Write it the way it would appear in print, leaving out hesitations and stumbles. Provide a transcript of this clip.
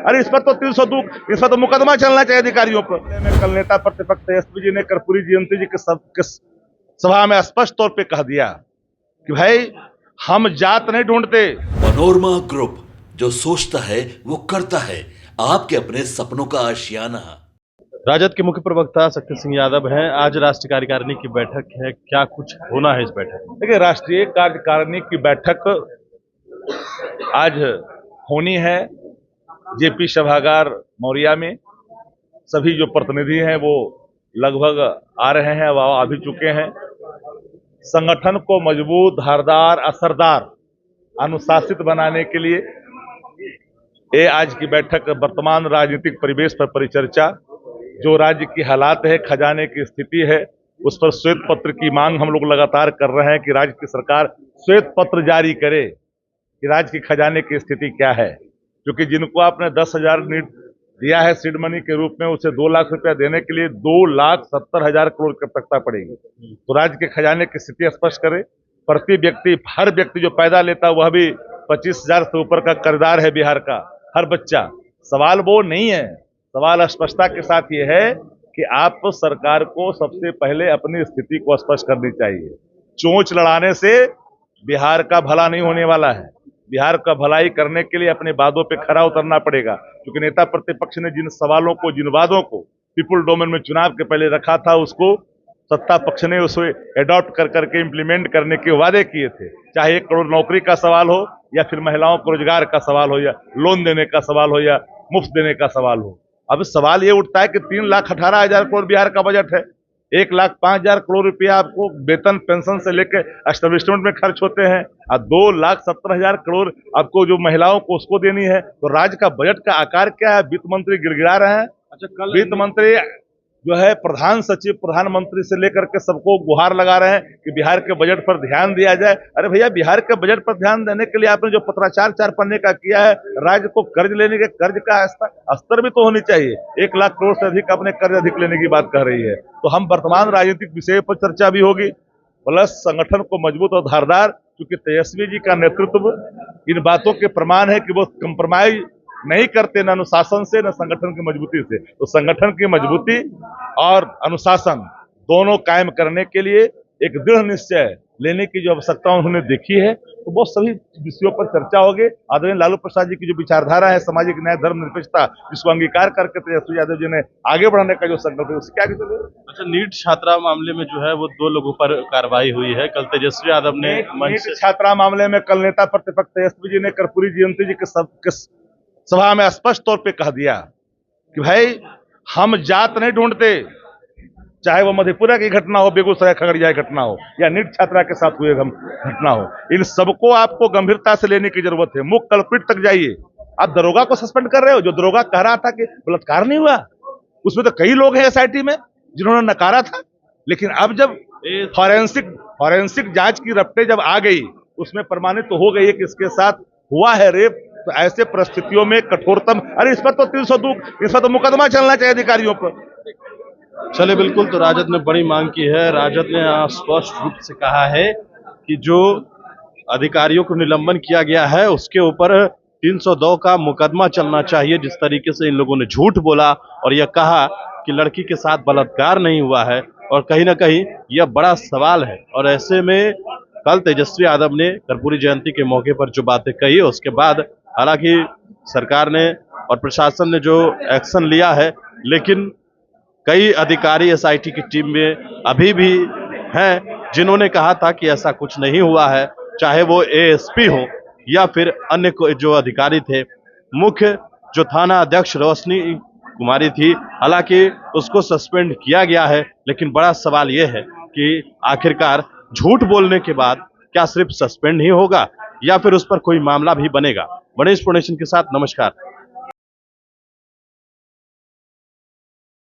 अरे इस पर तो 302, इस पर तो मुकदमा चलना चाहिए अधिकारियों पर। कल नेता प्रतिपक्ष तेजस्वी जी ने कर्पूरी जयंती जी के सभा में स्पष्ट तौर पे कह दिया कि भाई हम जात नहीं ढूंढते। मनोरमा ग्रुप, जो सोचता है वो करता है। आपके अपने सपनों का आशियाना। राजद के मुख्य प्रवक्ता शक्ति सिंह यादव हैं। आज राष्ट्रीय कार्यकारिणी की बैठक है, क्या कुछ होना है इस बैठक में? देखिए, राष्ट्रीय कार्यकारिणी की बैठक आज होनी है जेपी सभागार मौर्या में। सभी जो प्रतिनिधि हैं वो लगभग आ रहे हैं, वह आ भी चुके हैं। संगठन को मजबूत, धारदार, असरदार, अनुशासित बनाने के लिए ये आज की बैठक वर्तमान राजनीतिक परिवेश पर परिचर्चा, जो राज्य की हालात है, खजाने की स्थिति है, उस पर श्वेत पत्र की मांग हम लोग लगातार कर रहे हैं कि राज्य की सरकार श्वेत पत्र जारी करे कि राज्य की खजाने की स्थिति क्या है। क्योंकि जिनको आपने 10,000 नीड दिया है सीड मनी के रूप में, उसे 2 लाख रुपया देने के लिए 2,70,000 करोड़ की आवश्यकता पड़ेगी। तो राज्य के खजाने की स्थिति स्पष्ट करे। प्रति व्यक्ति, हर व्यक्ति जो पैदा लेता है वह भी 25,000 से ऊपर का कर्जदार है बिहार का, हर बच्चा। सवाल वो नहीं है, सवाल स्पष्टता के साथ ये है कि आप सरकार को सबसे पहले अपनी स्थिति को स्पष्ट करनी चाहिए। चोंच लड़ाने से बिहार का भला नहीं होने वाला है। बिहार का भलाई करने के लिए अपने वादों पे खरा उतरना पड़ेगा। क्योंकि नेता प्रतिपक्ष ने जिन सवालों को, जिन वादों को पीपुल डोमेन में चुनाव के पहले रखा था, उसको सत्ता पक्ष ने उसे एडॉप्ट कर करके इम्प्लीमेंट करने के वादे किए थे। चाहे 1 करोड़ नौकरी का सवाल हो, या फिर महिलाओं को रोजगार का सवाल हो, या लोन देने का सवाल हो, या मुफ्त देने का सवाल हो। अब सवाल ये उठता है कि 3,18,000 करोड़ बिहार का बजट है, 1,05,000 करोड़ रुपया आपको वेतन पेंशन से लेकर एस्टेब्लिशमेंट में खर्च होते हैं, और 2,70,000 करोड़ आपको जो महिलाओं को उसको देनी है। तो राज्य का बजट का आकार क्या है? वित्त मंत्री गिड़गिड़ा रहे हैं। अच्छा, वित्त मंत्री जो है प्रधान सचिव, प्रधानमंत्री से लेकर के सबको गुहार लगा रहे हैं कि बिहार के बजट पर ध्यान दिया जाए। अरे भैया, बिहार के बजट पर ध्यान देने के लिए आपने जो पत्राचार 4 पन्ने का किया है, राज्य को कर्ज लेने के, कर्ज का स्तर भी तो होनी चाहिए। 1 लाख करोड़ से अधिक अपने कर्ज अधिक लेने की बात कह रही है। तो हम वर्तमान राजनीतिक विषय पर चर्चा भी होगी, प्लस संगठन को मजबूत और धारदार, क्योंकि तेजस्वी जी का नेतृत्व इन बातों के प्रमाण है कि वो कंप्रोमाइज नहीं करते, न अनुशासन से, न संगठन की मजबूती से। तो संगठन की मजबूती और अनुशासन दोनों कायम करने के लिए एक दृढ़ निश्चय लेने की जो आवश्यकता उन्होंने देखी है, तो वो सभी विषयों पर चर्चा होगी। आदरणीय लालू प्रसाद जी की जो विचारधारा है, सामाजिक न्याय, धर्मनिरपेक्षता, जिसको अंगीकार करके तेजस्वी यादव जी ने आगे बढ़ाने का जो संकल्प है, उससे क्या आगे चले। अच्छा, नीट छात्रा मामले में जो है वो 2 लोगों पर कार्रवाई हुई है। कल तेजस्वी यादव ने नीट छात्रा मामले में कल नेता प्रतिपक्ष तेजस्वी जी ने कर्पूरी जयंती जी के सभा में स्पष्ट तौर पे कह दिया कि भाई हम जात नहीं ढूंढते। चाहे वो मधेपुरा की घटना हो, बेगूसराय खगड़िया की घटना हो, या नीट छात्रा के साथ हुए घटना हो, इन सबको आपको गंभीरता से लेने की जरूरत है। मुख्य कल्प्रिट तक जाइए। आप दरोगा को सस्पेंड कर रहे हो, जो दरोगा कह रहा था कि बलात्कार नहीं हुआ, उसमें तो कई लोग हैं एसआईटी में जिन्होंने नकारा था। लेकिन अब जब फॉरेंसिक जांच की रफ्तें जब आ गई, उसमें प्रमाणित तो हो गई है कि इसके साथ हुआ है रेप, तो ऐसे परिस्थितियों में कठोरतम, अरे इस पर तो 302, इस पर तो मुकदमा चलना चाहिए अधिकारियों पर। चले, बिल्कुल। तो राजद ने बड़ी मांग की है। राजद ने स्पष्ट रूप से कहा है कि जो अधिकारियों को निलंबन किया गया है उसके ऊपर 302 का मुकदमा चलना चाहिए। जिस तरीके से इन लोगों ने झूठ बोला और यह कहा कि लड़की के साथ बलात्कार नहीं हुआ है, और कहीं ना कहीं यह बड़ा सवाल है। और ऐसे में कल तेजस्वी यादव ने कर्पूरी जयंती के मौके पर जो बातें कही, उसके बाद हालांकि सरकार ने और प्रशासन ने जो एक्शन लिया है, लेकिन कई अधिकारी एसआईटी की टीम में अभी भी हैं जिन्होंने कहा था कि ऐसा कुछ नहीं हुआ है, चाहे वो एएसपी हो या फिर अन्य जो अधिकारी थे। मुख्य जो थाना अध्यक्ष रोशनी कुमारी थी, हालांकि उसको सस्पेंड किया गया है, लेकिन बड़ा सवाल यह है कि आखिरकार झूठ बोलने के बाद क्या सिर्फ सस्पेंड ही होगा या फिर उस पर कोई मामला भी बनेगा। गणेश फोर्नेशन के साथ नमस्कार।